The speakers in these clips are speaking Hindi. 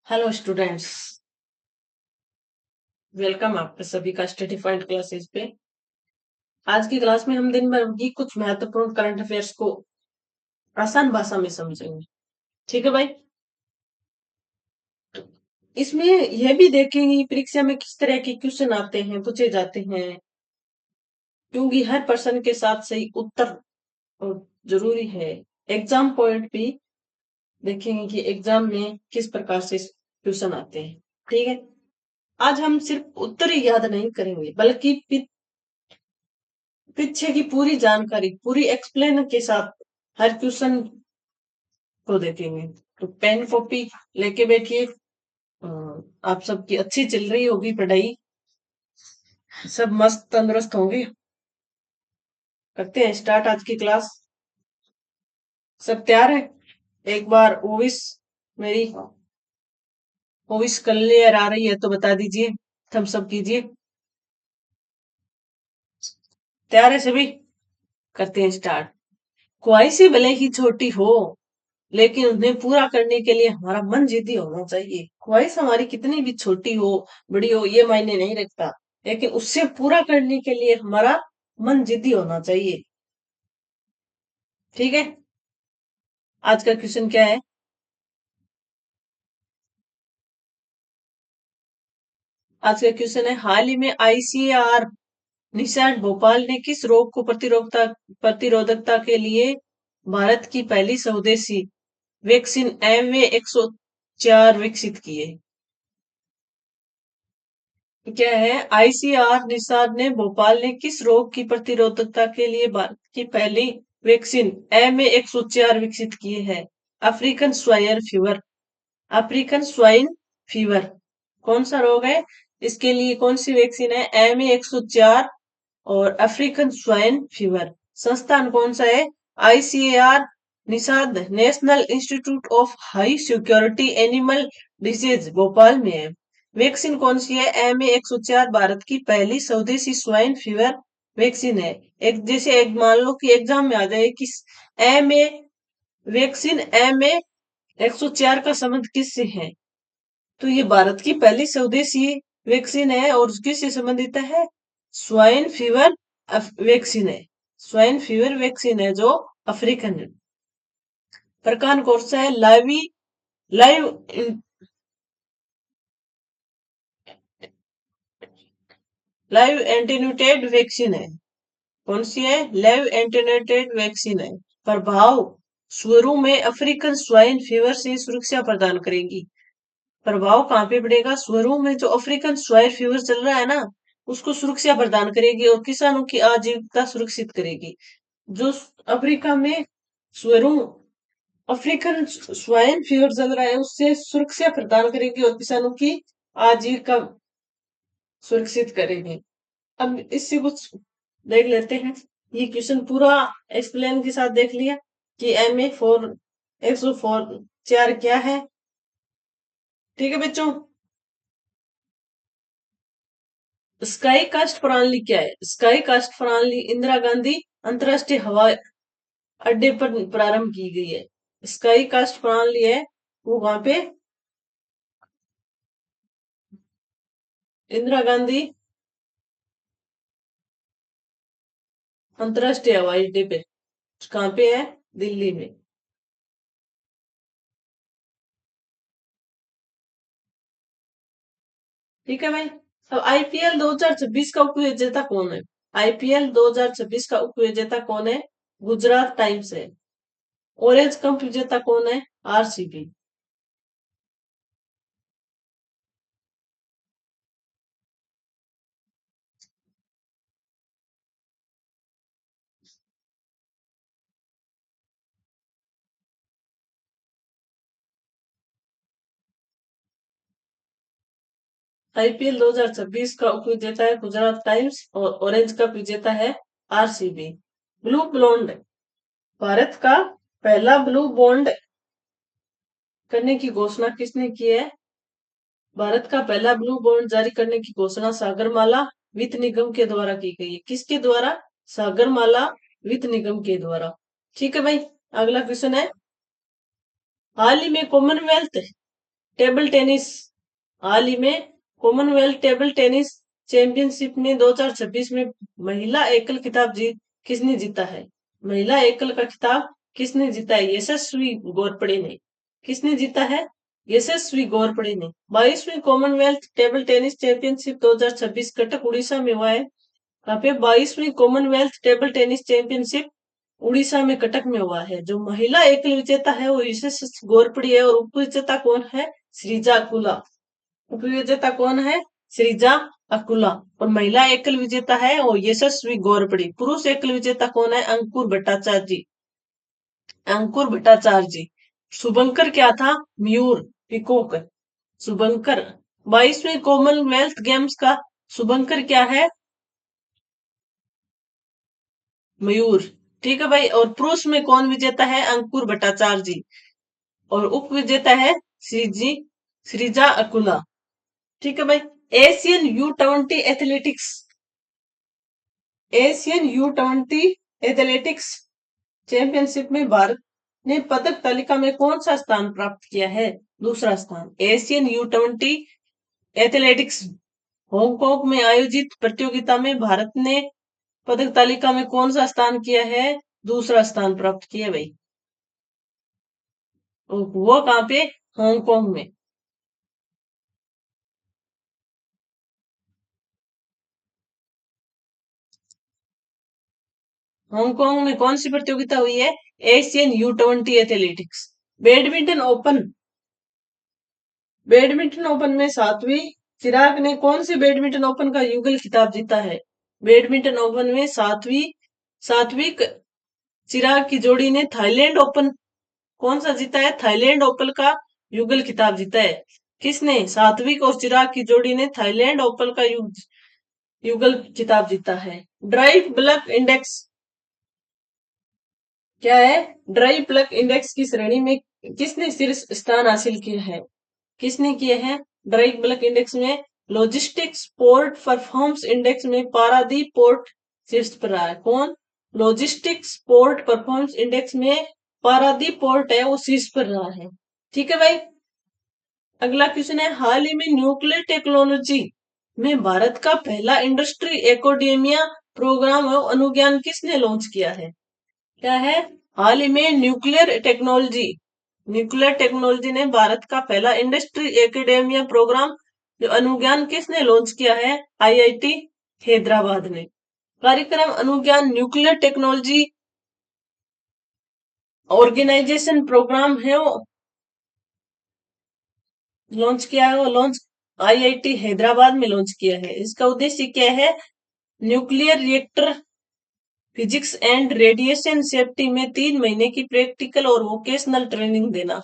Hello students. वेलकम आपका सभी का स्टडी पॉइंट क्लासेस पे। आज की क्लास में हम दिन भर की कुछ महत्वपूर्ण करंट अफेयर्स को आसान भाषा में समझेंगे। ठीक है भाई। इसमें यह भी देखेंगे परीक्षा में किस तरह के क्वेश्चन आते हैं, पूछे जाते हैं, क्योंकि हर प्रश्न के साथ सही उत्तर जरूरी है। एग्जाम पॉइंट भी देखेंगे कि एग्जाम में किस प्रकार से क्वेश्चन आते हैं। ठीक है। आज हम सिर्फ उत्तर ही याद नहीं करेंगे बल्कि पीछे की पूरी जानकारी पूरी एक्सप्लेन के साथ हर क्वेश्चन को देखेंगे। तो पेन कॉपी लेके बैठिए। आप सबकी अच्छी चल रही होगी पढ़ाई, सब मस्त तंदुरुस्त होंगे। करते हैं स्टार्ट आज की क्लास। सब तैयार है? एक बार ओविस मेरी ओविस क्लियर आ रही है तो बता दीजिए, थम्स अप कीजिए। तैयार है सभी? करते हैं स्टार्ट। ख्वाहिशें भले ही छोटी हो लेकिन उन्हें पूरा करने के लिए हमारा मन जिद्दी होना चाहिए। ख्वाहिश हमारी कितनी भी छोटी हो बड़ी हो ये मायने नहीं रखता, लेकिन उससे पूरा करने के लिए हमारा मन जिद्दी होना चाहिए। ठीक है। आज का क्वेश्चन क्या है? आज का क्वेश्चन है, हाल ही में आईसीएआर निशान भोपाल ने किस रोग को प्रतिरोधकता के लिए भारत की पहली स्वदेशी वैक्सीन MA104 विकसित की है? क्या है? आईसीआर निषाद ने भोपाल ने किस रोग की प्रतिरोधकता के लिए भारत की पहली वैक्सीन MA104 विकसित की है? African swine fever. African swine fever कौन सा रोग है? इसके लिए कौन सी वैक्सीन है? MA104 और अफ्रीकन स्वाइन फीवर। संस्थान कौन सा है? ICAR Nishad national institute of high security animal disease Bhopal में है। वैक्सीन कौन सी है? MA104 भारत की पहली स्वदेशी स्वाइन फीवर वैक्सीन है। एक जैसे एक मान लो कि एग्जाम में आ जाए कि एम ए वैक्सीन MA104 का संबंध किससे है, तो ये भारत की पहली स्वदेशी वैक्सीन है और किससे संबंधित है? स्वाइन फीवर वैक्सीन है। स्वाइन फीवर वैक्सीन है जो अफ्रीकन है। प्रकार कौन सा है? लाइव लाइव एंटीन्यूटेड वैक्सीन है। कौन सी है? लाइव एंटीन्यूटेड वैक्सीन है। प्रभाव स्वरों में अफ्रीकन स्वाइन फीवर से सुरक्षा प्रदान करेगी। प्रभाव कहाँ पे पड़ेगा? स्वरों में जो अफ्रीकन स्वाइन फीवर चल रहा है ना, उसको सुरक्षा प्रदान करेगी और किसानों की आजीविका सुरक्षित करेगी। जो अफ्रीका में स्वरों अफ्रीकन स्वाइन फीवर चल रहा है उससे सुरक्षा प्रदान करेगी और किसानों की आजीविका सुरक्षित करेगी। अब इससे कुछ देख लेते हैं। ये क्वेश्चन पूरा एक्सप्लेन के साथ देख लिया कि MA104 क्या है। ठीक है बच्चों। स्काई कास्ट प्रणाली क्या है? स्काई कास्ट प्रणाली इंदिरा गांधी अंतरराष्ट्रीय हवाई अड्डे पर प्रारंभ की गई है। स्काई कास्ट प्रणाली है वो वहां पे इंदिरा गांधी अंतरराष्ट्रीय हवाई अड्डे पे, कहाँ पे है? दिल्ली में। ठीक है भाई। अब आईपीएल 2026 का उपविजेता कौन है? आईपीएल 2026 का उपविजेता कौन है? गुजरात टाइम्स है। ऑरेंज कप विजेता कौन है? आरसीबी। आईपीएल 2026 का उपविजेता है गुजरात टाइम्स और ऑरेंज कप विजेता है आरसीबी। ब्लू बॉन्ड भारत का पहला ब्लू बॉन्ड करने की घोषणा किसने की है? भारत का पहला ब्लू बॉन्ड जारी करने की घोषणा सागरमाला वित्त निगम के द्वारा की गई है। किसके द्वारा? सागरमाला वित्त निगम के द्वारा। ठीक है भाई। अगला क्वेश्चन है, हाल ही में कॉमनवेल्थ टेबल टेनिस, हाल ही में कॉमनवेल्थ टेबल टेनिस चैंपियनशिप में 2026 में महिला एकल खिताब जीत किसने जीता है? महिला एकल का खिताब किसने जीता है? यशस्वी घोरपड़े ने। किसने जीता है? यशस्वी घोरपड़े ने। 22वीं Commonwealth table tennis championship 2026 Cuttack Orissa में हुआ है। यहाँ पे 22वीं Commonwealth table tennis championship Orissa में कटक में हुआ है। जो महिला एकल विजेता है वो यशस्वी घोरपड़ी है और उप विजेता कौन है? श्रीजा अकुला। उप विजेता कौन है? श्रीजा अकुला। और महिला एकल विजेता है वो यशस्वी घोरपड़ी। पुरुष एकल विजेता कौन है? अंकुर भट्टाचार्य जी। अंकुर भट्टाचार्य जी। शुभंकर क्या था? मयूर, पिकॉक। शुभंकर। 22वीं कॉमनवेल्थ गेम्स का शुभंकर क्या है? मयूर। ठीक है भाई। और पुरुष में कौन विजेता है? अंकुर भट्टाचार्य जी। और उप विजेता है श्रीजी श्रीजा अकुला। ठीक है भाई। Asian U20 athletics, Asian U20 athletics championship में भारत ने पदक तालिका में कौन सा स्थान प्राप्त किया है? दूसरा स्थान। एशियन U20 एथलेटिक्स हांगकांग में आयोजित प्रतियोगिता में भारत ने पदक तालिका में कौन सा स्थान किया है? दूसरा स्थान प्राप्त किया भाई। वो कहाँ पे? हांगकांग में। हांगकांग में कौन सी प्रतियोगिता हुई है? Asian U20 athletics. Badminton open, badminton open में सातवीं चिराग ने कौन से बैडमिंटन ओपन का युगल खिताब जीता है? बैडमिंटन ओपन में सात्विक चिराग की जोड़ी ने थाईलैंड ओपन कौन सा जीता है? थाईलैंड ओपन का युगल खिताब जीता है। किसने? सात्विक और चिराग की जोड़ी ने थाईलैंड ओपन का युगल खिताब जीता है। ड्राई ब्लड इंडेक्स क्या है? ड्राई प्लग इंडेक्स की श्रेणी में किसने शीर्ष स्थान हासिल किया है? किसने किए हैं? ड्राई प्लग इंडेक्स में लॉजिस्टिक्स पोर्ट परफॉर्मेंस इंडेक्स में पारादीप पोर्ट शीर्ष पर रहा है। कौन? लॉजिस्टिक्स पोर्ट परफॉर्मेंस इंडेक्स में पारादीप पोर्ट है वो शीर्ष पर रहा है। ठीक है भाई। अगला क्वेश्चन है, हाल ही में न्यूक्लियर टेक्नोलॉजी में भारत का पहला इंडस्ट्री एकेडेमिया प्रोग्राम और अनुज्ञान किसने लॉन्च किया है? क्या है? हाल ही में न्यूक्लियर टेक्नोलॉजी ने भारत का पहला इंडस्ट्री एकेडेमिया प्रोग्राम जो अनुज्ञान किसने लॉन्च किया है? आईआईटी हैदराबाद ने। कार्यक्रम अनुज्ञान न्यूक्लियर टेक्नोलॉजी ऑर्गेनाइजेशन प्रोग्राम है वो लॉन्च किया है। वो लॉन्च आईआईटी हैदराबाद में लॉन्च किया है। इसका उद्देश्य क्या है? Nuclear reactor physics and radiation safety में 3 महीने की प्रैक्टिकल और वोकेशनल ट्रेनिंग देना।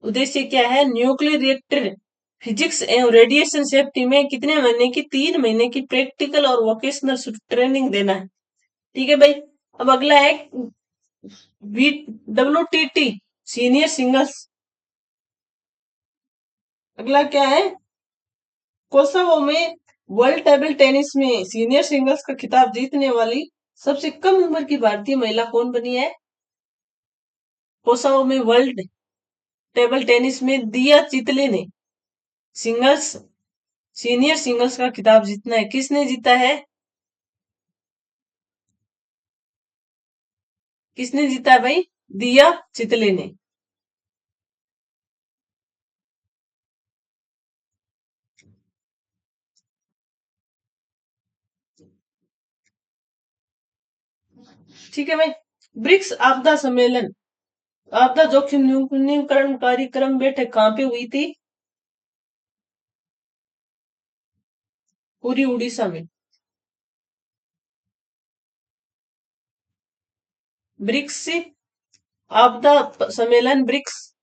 उद्देश्य क्या है? न्यूक्लियर रिएक्टर फिजिक्स एवं रेडिएशन सेफ्टी में कितने महीने की? 3 महीने की प्रैक्टिकल और वोकेशनल ट्रेनिंग देना है। ठीक है भाई। अब अगला है WTT सीनियर सिंगल्स। अगला क्या है? कोसोवो में वर्ल्ड टेबल टेनिस में सीनियर सिंगल्स का खिताब जीतने वाली सबसे कम उम्र की भारतीय महिला कौन बनी है? कोसोवो में वर्ल्ड टेबल टेनिस में दिया चितले ने सिंगल्स सीनियर सिंगल्स का खिताब जीतना है। किसने जीता है? किसने जीता है भाई? दिया चितले ने। ठीक है भाई। ब्रिक्स आपदा सम्मेलन, आपदा जोखिम न्यूनीकरण कार्यक्रम बैठक कहाँ पे हुई थी? पूरी उड़ीसा में। ब्रिक्स आपदा सम्मेलन ब्रिक्स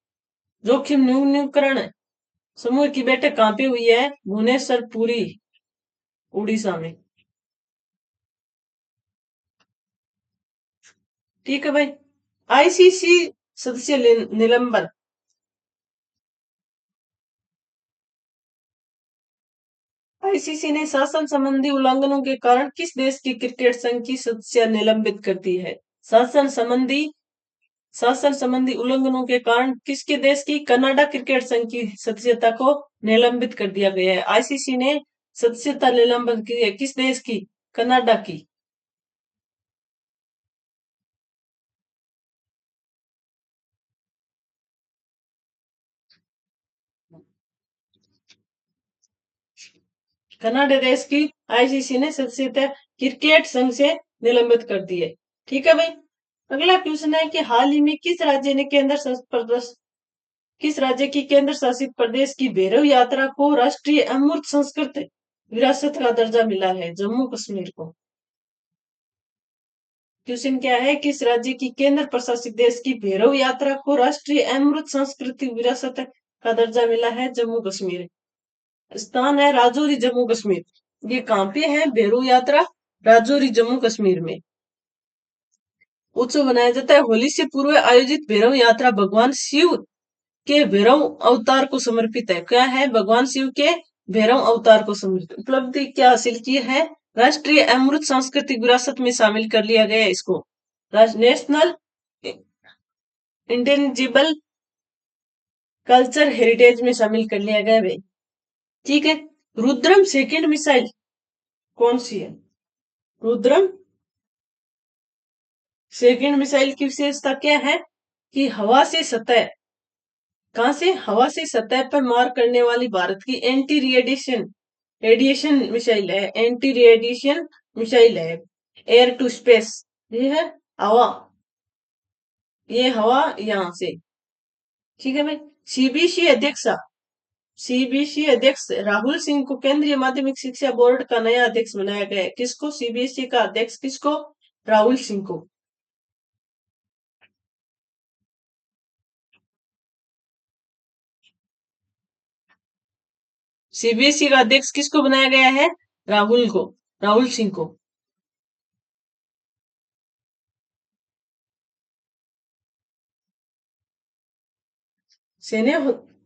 जोखिम न्यूनीकरण समूह की बैठक कहाँ पे हुई है? भुवनेश्वर, पुरी, उड़ीसा में। ठीक है भाई। आईसीसी सदस्य निलंबन, आईसीसी ने शासन संबंधी उल्लंघनों के कारण किस देश की क्रिकेट संघ की सदस्य निलंबित कर दी है? शासन संबंधी शासन संबंधी उल्लंघनों के कारण किसके देश की कनाडा क्रिकेट संघ की सदस्यता को निलंबित कर दिया गया है? आईसीसी ने सदस्यता निलंबित की है किस देश की? कनाडा की। कनाडा देश की आईसीसी ने सदस्यता क्रिकेट संघ से निलंबित कर दी है। ठीक है भाई। अगला क्वेश्चन है कि हाल ही में किस राज्य की केंद्र शासित प्रदेश की भैरव यात्रा को राष्ट्रीय अमूर्त संस्कृत विरासत का दर्जा मिला है? जम्मू कश्मीर को। क्वेश्चन क्या है? किस राज्य की केंद्र प्रशासित देश की भैरव यात्रा को राष्ट्रीय अमृत सांस्कृतिक विरासत का दर्जा मिला है? जम्मू कश्मीर। स्थान है राजौरी, जम्मू कश्मीर। ये कहाँ पे है भैरव यात्रा? राजौरी, जम्मू कश्मीर में। उत्सव मनाया जाता है। होली से पूर्व आयोजित भैरव यात्रा भगवान शिव के भैरव अवतार को समर्पित है। क्या है? भगवान शिव के भैरव अवतार को समर्पित। उपलब्धि क्या हासिल की है? राष्ट्रीय अमृत सांस्कृतिक विरासत में शामिल कर लिया गया इसको। नेशनल इंटेंजिबल कल्चर हेरिटेज में शामिल कर लिया गया भाई। ठीक है। रुद्रम सेकेंड मिसाइल कौन सी है? रुद्रम सेकेंड मिसाइल की विशेषता क्या है? कि हवा से सतह, कहां से? हवा से सतह पर मार करने वाली भारत की एंटी रेडिएशन मिसाइल है। एंटी रेडिएशन मिसाइल है। एयर टू स्पेस, ये है हवा, ये हवा यहां से। ठीक है भाई। सीबीएसई अध्यक्ष सीबीएसई अध्यक्ष राहुल सिंह को केंद्रीय माध्यमिक शिक्षा बोर्ड का नया अध्यक्ष बनाया गया है। किसको? सीबीएसई का अध्यक्ष किसको? राहुल सिंह को। सीबीएसई का अध्यक्ष किसको बनाया गया है? राहुल सिंह को। सेने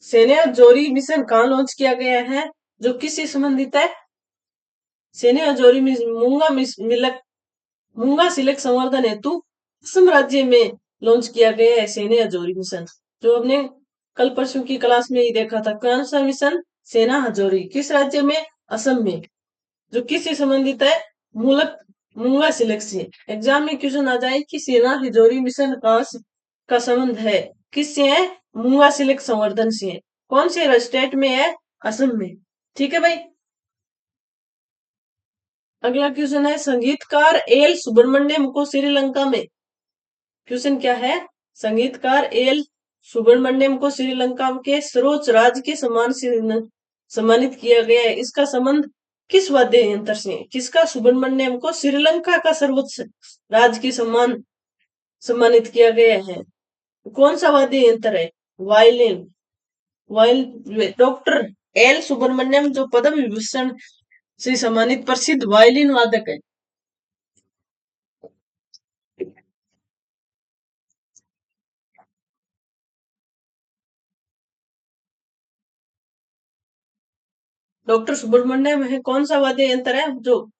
सेने जोरी मिशन कहाँ लॉन्च किया गया है? जो किससे संबंधित है? सेने जोरी मूंगा सिलक संवर्धन हेतु असम राज्य में लॉन्च किया गया है सेना हजोरी मिशन। जो हमने कल परसों की क्लास में ही देखा था। कौन सा मिशन? सेना हजोरी। किस राज्य में? असम में। जो किससे संबंधित है? मूलक मूंगा सिलक से। एग्जाम में क्वेश्चन आ जाए कि सेना हजोरी मिशन का संबंध है किससे? है मूंगा सिलक संवर्धन से है। कौन से स्टेट में है? असम में। ठीक है भाई। अगला क्वेश्चन है संगीतकार एल सुब्रमण्यम को श्रीलंका में। क्वेश्चन क्या है? संगीतकार एल सुब्रमण्यम को श्रीलंका के सर्वोच्च राजकीय सम्मान से सम्मानित किया गया है। इसका संबंध किस वाद्य यंत्र से? किसका? सुब्रमण्यम को श्रीलंका का सर्वोच्च राजकीय सम्मान सम्मानित किया गया है। कौन सा वाद्य यंत्र है? वायलिन। डॉक्टर एल सुब्रमण्यम जो पद्म विभूषण से सम्मानित प्रसिद्ध वायलिन वादक है। डॉक्टर सुब्रमण्यम है कौन सा वाद्य यंत्र है? जो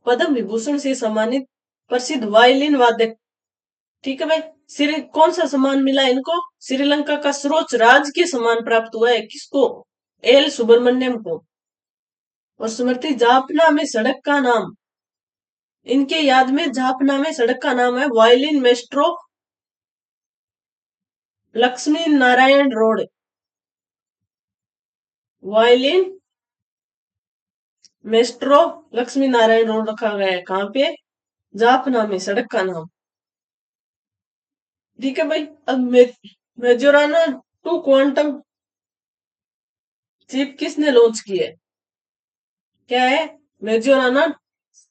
पद्म विभूषण से सम्मानित प्रसिद्ध वायलिन वादक। ठीक है भाई। श्री कौन सा सम्मान मिला इनको? श्रीलंका का सर्वोच्च राजकीय सम्मान प्राप्त हुआ है। किसको? एल सुब्रमण्यम को। और स्मृति जापना में सड़क का नाम, इनके याद में जापना में सड़क का नाम है violin maestro Lakshmi Narayan road. Violin maestro Lakshmi Narayan road रखा गया है। कहाँ पे? जापना में सड़क का नाम। ठीक है भाई। अब मेजोराना टू क्वांटम चिप किसने लॉन्च की है? क्या है? मेजोराना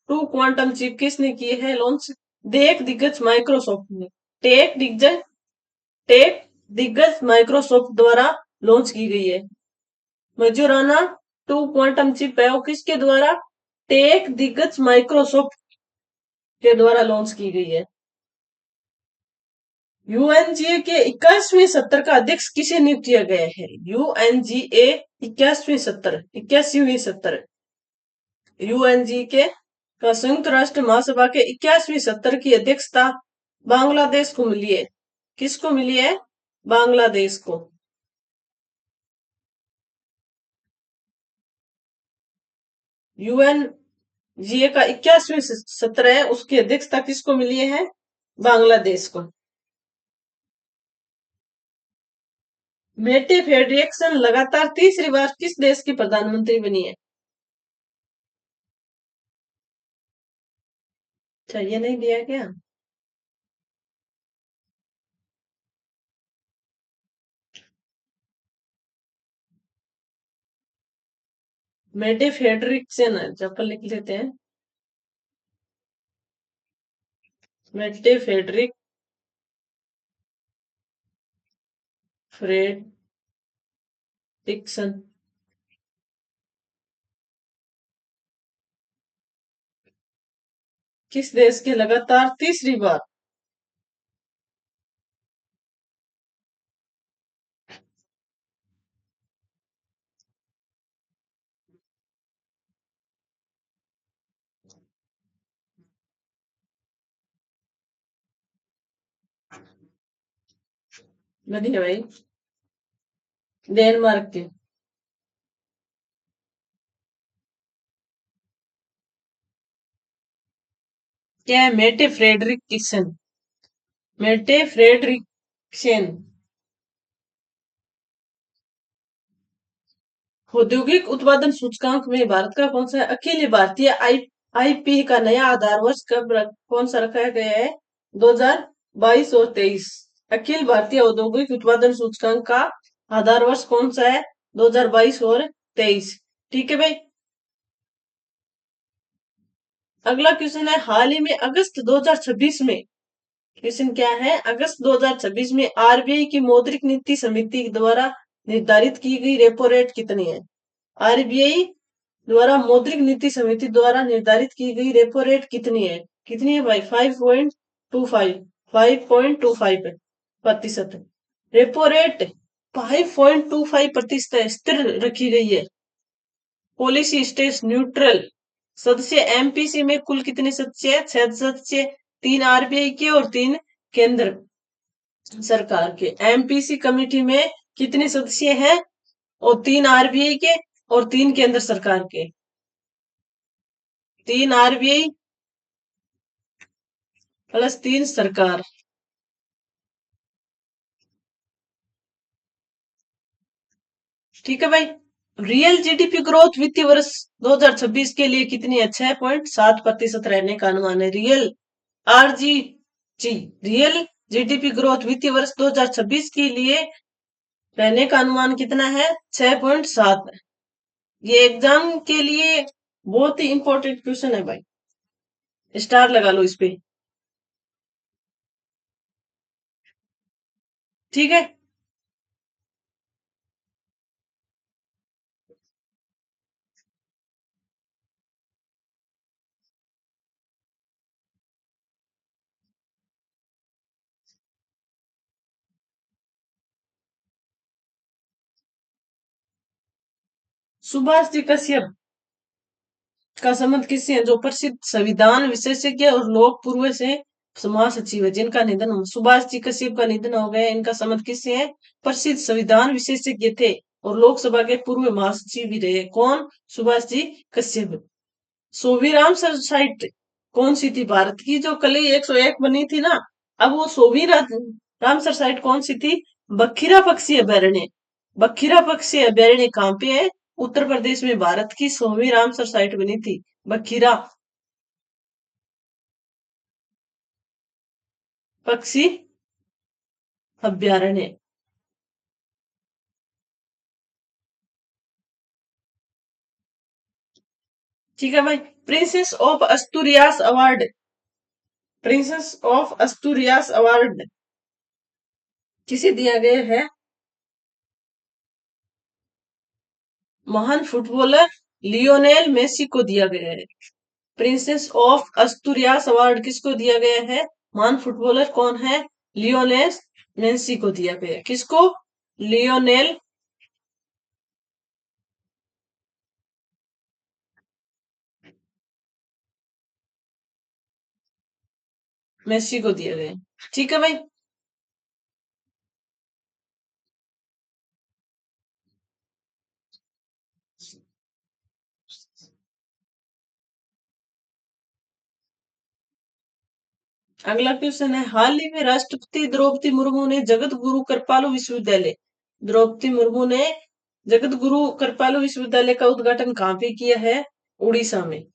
टू क्वांटम चिप किसने की है लॉन्च? टेक दिग्गज माइक्रोसॉफ्ट ने। टेक दिग्गज टेक दिग्गज माइक्रोसॉफ्ट द्वारा लॉन्च की गई है। मेजोराना टू क्वांटम चिप है वो किसके द्वारा? टेक दिग्गज माइक्रोसॉफ्ट के द्वारा लॉन्च की गई है। यूएनजीए के 21वें सत्र का अध्यक्ष किसे नियुक्त किया गया है? यूएनजीए 81वीं सत्र यूएनजी के संयुक्त राष्ट्र महासभा के 81वें सत्र की अध्यक्षता बांग्लादेश को मिली है। किसको मिली है? बांग्लादेश को। यूएन जीए का 21वीं सत्र है, उसकी अध्यक्षता किसको मिली है? बांग्लादेश को। मेटे फेडरेक्सन लगातार तीसरी बार किस देश की प्रधानमंत्री बनी है? अच्छा, ये नहीं दिया क्या? मेटे फेडरिक्सन है, चप्पल लिख लेते हैं। मेटे फेडरिक फ्रेडरिक्सन किस देश के लगातार तीसरी बार? बनी है भाई, डेनमार्क के। क्या है? Mette Frederiksen. Mette Frederiksen. औद्योगिक उत्पादन सूचकांक में भारत का कौन सा अखिल भारतीय आईपी का नया आधार वर्ष कौन सा रखा गया है? 2022 और 23। अखिल भारतीय औद्योगिक उत्पादन सूचकांक का आधार वर्ष कौन सा है? 2022 और 23। ठीक है भाई। अगला क्वेश्चन है, हाल ही में अगस्त 2026 में, क्वेश्चन क्या है, अगस्त 2026 में आरबीआई की मौद्रिक नीति समिति द्वारा निर्धारित की गई रेपो रेट कितनी है? आरबीआई द्वारा मौद्रिक नीति समिति द्वारा निर्धारित की गई रेपो रेट कितनी है? कितनी है भाई? 5.25। 5.25% रेपो रेट। 5.25% स्थिर रखी गई है। Policy stage neutral. सदस्य एमपीसी में कुल कितने सदस्य है? 6 सदस्य। 3 आरबीआई के और 3 केंद्र सरकार के। एमपीसी कमेटी में कितने सदस्य हैं? और 3 आरबीआई के और 3 केंद्र सरकार के। 3 आरबीआई प्लस 3 सरकार। ठीक है भाई। रियल जीडीपी ग्रोथ वित्तीय वर्ष 2026 के लिए कितनी है? 6.7% रहने का अनुमान है। आरजी जी रियल जीडीपी ग्रोथ वित्तीय वर्ष 2026 के लिए रहने का अनुमान कितना है? 6.7। ये एग्जाम के लिए बहुत ही इंपॉर्टेंट क्वेश्चन है भाई, स्टार लगा लो इस पे। ठीक है। सुभाष जी कश्यप का संबंध किससे है? जो प्रसिद्ध संविधान विशेषज्ञ और लोक पूर्व से महासचिव है, जिनका निधन सुभाष जी कश्यप का निधन हो गया। इनका संबंध किससे है? प्रसिद्ध संविधान विशेषज्ञ थे और लोकसभा के पूर्व महासचिव भी रहे। कौन? सुभाष जी कश्यप। सोवीराम सर साइट कौन सी थी भारत की? जो कल ही 101 बनी थी ना, अब वो रामसर साइट कौन सी थी? बखीरा पक्षी अभयारण्य। बखीरा पक्षी अभयारण्य कहाँ पे है? उत्तर प्रदेश में भारत की 100वीं रामसर साइट बनी थी, बखीरा पक्षी अभयारण्य। ठीक है भाई। Princess of Asturias award. Princess of Asturias award किसे दिया गया है? महान फुटबॉलर लियोनेल मेसी को दिया गया है। प्रिंसेस ऑफ अस्तूरियास अवार्ड किसको दिया गया है? महान फुटबॉलर कौन है? लियोनेल मेसी को दिया गया है। किसको? लियोनेल मेसी को दिया गया है। ठीक है भाई। अगला क्वेश्चन है, हाल ही में राष्ट्रपति द्रौपदी मुर्मू ने जगत गुरु कृपालु विश्वविद्यालय द्रौपदी मुर्मू ने जगत गुरु कृपालु विश्वविद्यालय का उद्घाटन कहाँ पे किया है? उड़ीसा में।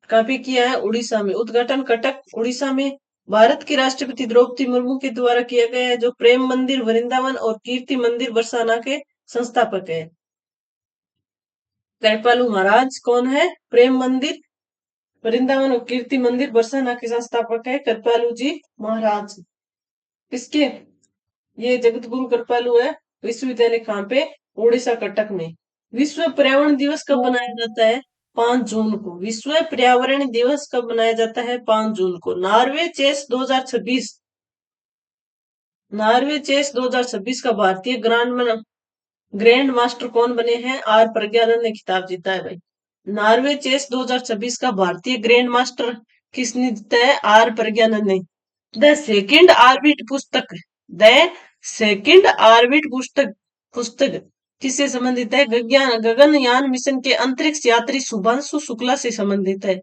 कहाँ पे किया है? उड़ीसा में। उद्घाटन कटक उड़ीसा में भारत की राष्ट्रपति द्रौपदी मुर्मू के द्वारा किया गया है, जो प्रेम मंदिर वृंदावन और कीर्ति मंदिर बरसाना के संस्थापक है। कृपालु महाराज कौन है? प्रेम मंदिर वृंदावन और कीर्ति मंदिर बरसाना के संस्थापक है कृपालु जी महाराज। किसके? ये जगत गुरु कृपालु है। विश्वविद्यालय कहाँ पे? उड़ीसा कटक में। विश्व पर्यावरण दिवस कब मनाया जाता है? 5 जून को। विश्व पर्यावरण दिवस कब मनाया जाता है? 5 जून को। नॉर्वे चेस 2026 नॉर्वे चेस 2026 का भारतीय ग्रैंड मास्टर कौन बने हैं? आर प्रज्ञानंद ने खिताब जीता है भाई। नॉर्वे चेस 2026 का भारतीय ग्रैंड मास्टर किसने जीता है? आर प्रज्ञानंद ने। द सेकंड ऑर्बिट पुस्तक द सेकंड ऑर्बिट पुस्तक किससे संबंधित है? गगनयान मिशन के अंतरिक्ष यात्री शुभांशु शुक्ला से संबंधित है।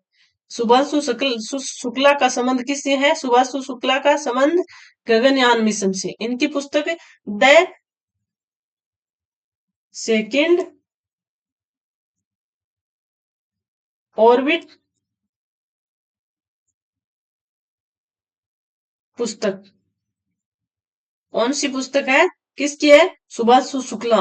शुक्ला का संबंध किससे है? शुभांशु शुक्ला का संबंध गगनयान मिशन से। इनकी पुस्तक द सेकंड ऑर्बिट पुस्तक कौन सी पुस्तक है? किसकी है? शुभांशु शुक्ला।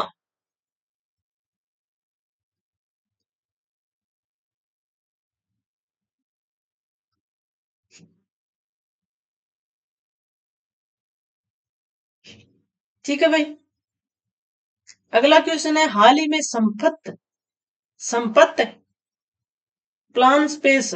ठीक है भाई। अगला क्वेश्चन है, हाल ही में संपत्त प्लान स्पेस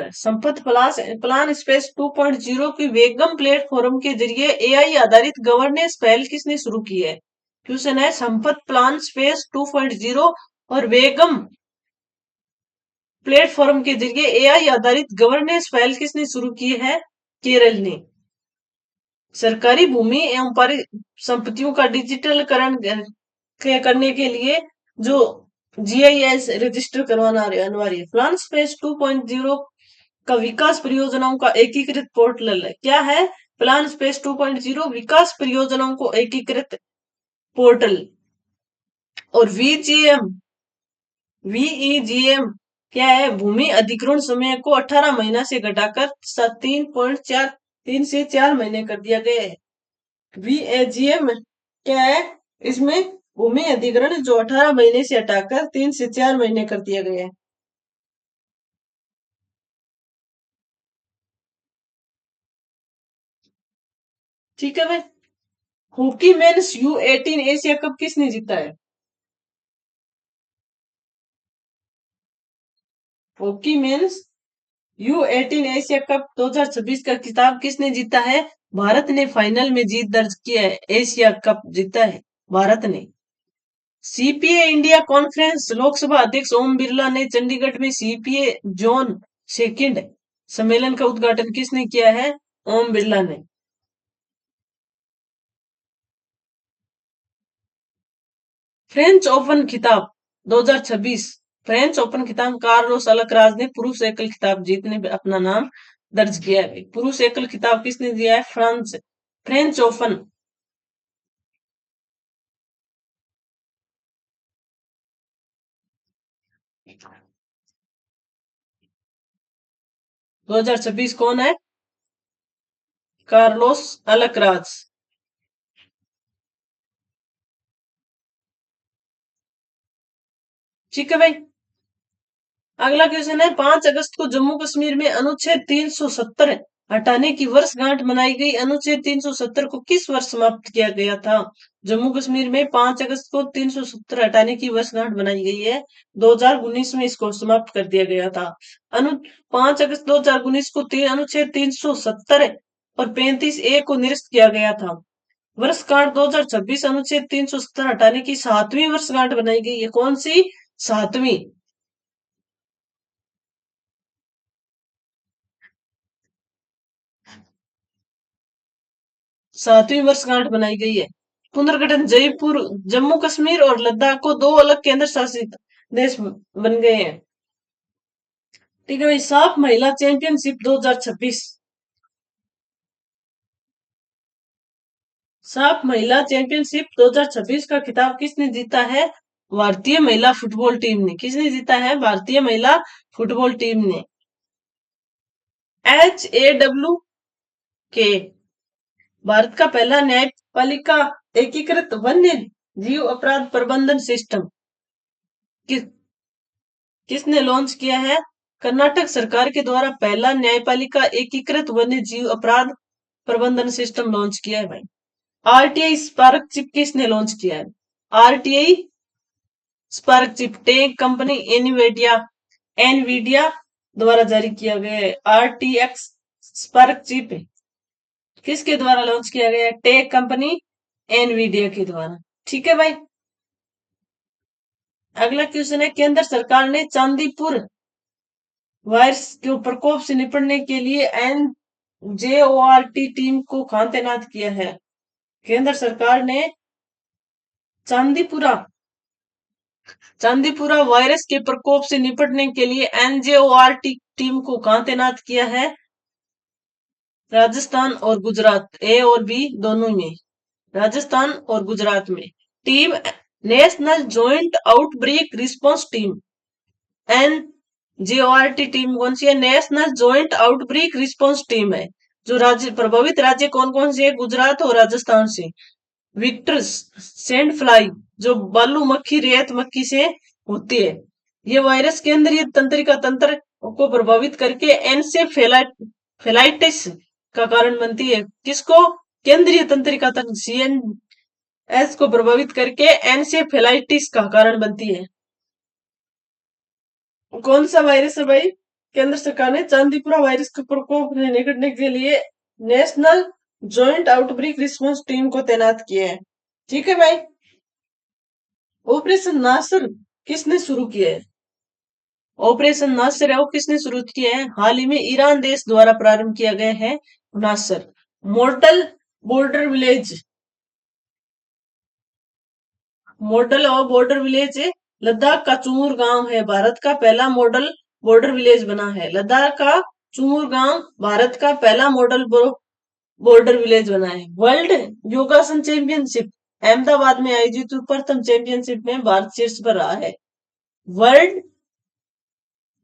2.0 की वेगम प्लेटफॉर्म के जरिए एआई आधारित गवर्नेंस पहल किसने शुरू की है? क्वेश्चन है, संपत्त प्लान स्पेस 2.0 और वेगम प्लेटफॉर्म के जरिए एआई आधारित गवर्नेंस पहल किसने शुरू की है? केरल ने। सरकारी भूमि एवं परिसंपत्तियों का डिजिटलीकरण करने के लिए जो जीआईएस रजिस्टर करवाना अनिवार्य है। प्लान स्पेस 2.0 का विकास परियोजनाओं का एकीकृत पोर्टल है। क्या है? प्लान स्पेस 2.0 विकास परियोजनाओं को एकीकृत पोर्टल। और वीईजीएम क्या है? भूमि अधिग्रहण समय को 18 महीना से घटाकर 3 से 4 महीने कर दिया गया है। वीएजीएम क्या है? इसमें भूमि अधिग्रहण जो 18 महीने से हटाकर 3 से 4 महीने कर दिया गया है। ठीक है भाई। Hockey mains U18 Asia cup किसने जीता है? Hockey mains U18 Asia cup 2026 का खिताब किसने जीता है? भारत ने फाइनल में जीत दर्ज किया है। एशिया कप जीता है भारत ने। सीपीए इंडिया कॉन्फ्रेंस लोकसभा अध्यक्ष ओम बिरला ने चंडीगढ़ में सीपीए जोन सेकंड सम्मेलन का उद्घाटन किसने किया है? ओम बिरला ने। फ्रेंच ओपन खिताब 2026 फ्रेंच ओपन खिताब कार्लोस अल्कराज ने पुरुष एकल खिताब जीतने में अपना नाम दर्ज किया है। पुरुष एकल खिताब किसने दिया है? French open. दो 2026 कौन है? Carlos Alcaraz. ठीक है भाई। अगला क्वेश्चन है, 5 अगस्त को जम्मू कश्मीर में अनुच्छेद 370 हटाने की वर्षगांठ मनाई गई। अनुच्छेद 370 को किस वर्ष समाप्त किया गया था? जम्मू कश्मीर में 5 अगस्त को 370 हटाने की वर्षगांठ बनाई गई है। 2019 में इसको समाप्त कर दिया गया था। 5 अगस्त 2019 को अनुच्छेद 370 और 35A को निरस्त किया गया था। वर्षगांठ 2026 अनुच्छेद 370 हटाने की 7वीं वर्षगांठ बनाई गई है। कौन सी? 7वीं। 7वीं वर्षगांठ बनाई गई है। पुनर्गठन जयपुर जम्मू कश्मीर और लद्दाख को 2 अलग केंद्र शासित देश बन गए हैं। ठीक है भाई, साफ महिला चैंपियनशिप 2026। साफ महिला चैंपियनशिप 2026 का खिताब किसने जीता है? भारतीय महिला फुटबॉल टीम ने। किसने जीता है? भारतीय महिला फुटबॉल टीम ने। HAW के भारत का पहला न्यायपालिका एकीकृत वन्य जीव अपराध प्रबंधन सिस्टम किस किसने लॉन्च किया है? कर्नाटक सरकार के द्वारा पहला न्यायपालिका एकीकृत वन्य जीव अपराध प्रबंधन सिस्टम लॉन्च किया है भाई। RTI स्पार्क चिप किसने लॉन्च किया है? RTI spark chip tech company Nvidia द्वारा जारी किया गया है। RTX स्पार्क चिप किसके द्वारा लॉन्च किया गया है? टेक कंपनी एनवीडिया के द्वारा। ठीक है भाई। अगला क्वेश्चन है, केंद्र सरकार ने चांदीपुर वायरस के प्रकोप से निपटने के लिए NJORT टीम को कहां तैनात किया है? केंद्र सरकार ने चांदीपुरा चांदीपुरा वायरस के प्रकोप से निपटने के लिए NJORT टीम को कहां तैनात किया है? राजस्थान और गुजरात, ए और बी दोनों में। राजस्थान और गुजरात में। Team national joint outbreak response team, NJORT team कौन सी है? National joint outbreak response team है। जो राज्य प्रभावित राज्य कौन कौन से है? गुजरात और राजस्थान से। विक्टर सैंड फ्लाई जो बालू मक्खी रेत मक्खी से होती है, ये वायरस केंद्रीय तंत्रिका तंत्र को प्रभावित करके एनसेफेलाइटिस का कारण बनती है। किसको? केंद्रीय तंत्रिका तंत्र CNS को प्रभावित करके एनसेफेलाइटिस का कारण बनती है। कौन सा वायरस है भाई? केंद्र सरकार ने चांदीपुरा वायरस के प्रकोप से निपटने के लिए national joint outbreak response team को तैनात किया है। ठीक है भाई। ऑपरेशन नासर किसने शुरू किया है? ऑपरेशन नासर है वो किसने शुरू किया है? हाल ही में ईरान देश द्वारा प्रारंभ किया गया है नासर। मॉडल बॉर्डर विलेज मॉडल और बॉर्डर विलेज लद्दाख का चुमूर गांव है। भारत का पहला मॉडल बॉर्डर विलेज बना है। लद्दाख का चुमूर गांव भारत का पहला मॉडल बॉर्डर विलेज बना है। वर्ल्ड योगासन चैंपियनशिप अहमदाबाद में आयोजित प्रथम चैंपियनशिप में भारत शीर्ष पर रहा है। वर्ल्ड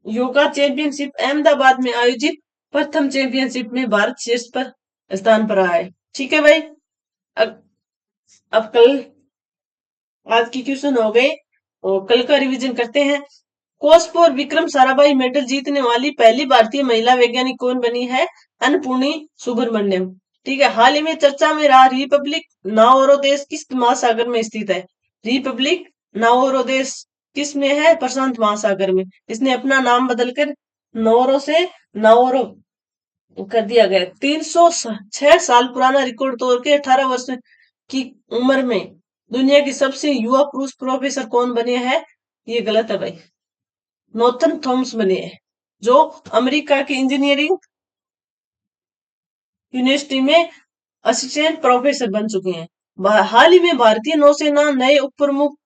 योगा चैंपियनशिप अहमदाबाद में आयोजित प्रथम चैंपियनशिप में भारत शीर्ष पर स्थान पर रहा है। ठीक है भाई। अब अब कल आज की क्वेश्चन हो गए और कल का रिवीजन करते हैं। कोष पर विक्रम साराभाई मेडल जीतने वाली पहली भारतीय महिला वैज्ञानिक कौन बनी है? अन्नपूर्णी सुब्रमण्यम। ठीक है। हाल ही में चर्चा में रहा रिपब्लिक नाउरू देश किस महासागर में स्थित है? रिपब्लिक नाउरू देश किस में है? प्रशांत महासागर में। इसने अपना नाम बदलकर नौरो से नाउरू कर दिया गया। 306 साल पुराना रिकॉर्ड तोड़ के 18 वर्ष की उम्र में दुनिया की सबसे युवा पुरुष प्रोफेसर कौन बने हैं? ये गलत है भाई। नोथन थॉम्स बने हैं, जो अमेरिका की इंजीनियरिंग यूनिवर्सिटी में असिस्टेंट प्रोफेसर बन चुके हैं। हाल ही में भारतीय नौसेना नए उप प्रमुख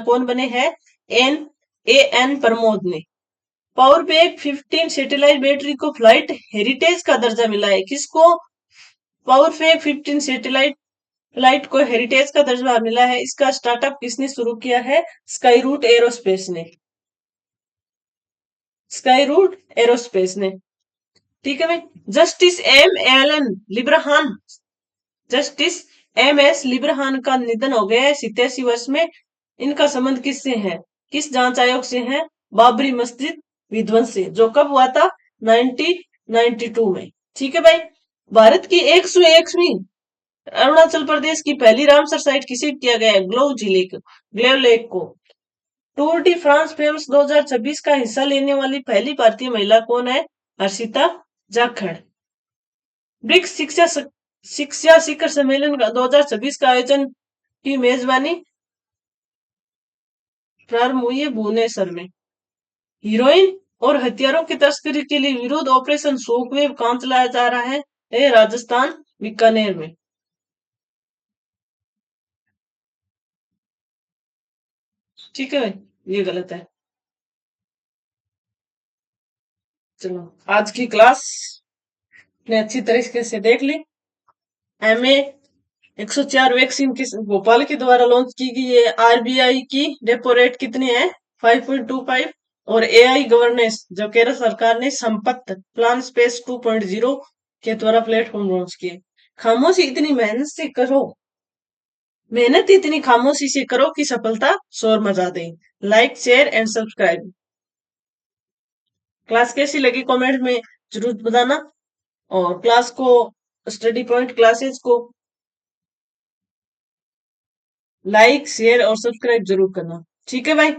कौन बने हैं? AN प्रमोद ने। पावर पैक 15 सैटेलाइट बैटरी को फ्लाइट हेरिटेज का दर्जा मिला है। किसको? पावर पैक 15 सैटेलाइट फ्लाइट को हेरिटेज का दर्जा मिला है। इसका स्टार्टअप किसने शुरू किया है? स्काई रूट एरोस्पेस ने। स्काई रूट एरोस्पेस ने। ठीक है भाई। जस्टिस जस्टिस MS लिब्रहान का निधन हो गया है 87 वर्ष में। इनका संबंध किससे है? किस जांच आयोग से है? बाबरी मस्जिद विध्वंस से, जो कब हुआ था? 1992 में। ठीक है भाई। भारत की 101वीं अरुणाचल प्रदेश की पहली रामसर साइट किसे किया गया है? ग्लेव लेक को। टूर डी फ्रांस फेमस 2026 का हिस्सा लेने वाली पहली भारतीय महिला कौन है? हर्षिता जाखड़। ब्रिक्स शिक्षा शिखर सम्मेलन का 2026 का आयोजन की मेजबानी प्रारंभ हुई है भुवनेश्वर में। हीरोइन और हथियारों की तस्करी के लिए विरोध ऑपरेशन शोकवेव कहां चलाया जा रहा है? राजस्थान बीकानेर में। ठीक है, ये गलत है। चलो, आज की क्लास ने अच्छी तरीके से देख ली। एमए 104 वैक्सीन किस भोपाल के द्वारा लॉन्च की गई है। आरबीआई की रेपो रेट कितनी है? 5.25। और एआई गवर्नेंस जो केरल सरकार ने संपत्त प्लान स्पेस 2.0 के द्वारा प्लेटफॉर्म लॉन्च किए। खामोशी इतनी मेहनत से करो, मेहनत इतनी खामोशी से करो कि सफलता शोर मचा दे। Like share and subscribe. Class कैसी लगी कमेंट में जरूर बताना। और क्लास को, स्टडी पॉइंट क्लासेस को लाइक शेयर और सब्सक्राइब जरूर करना। ठीक है भाई।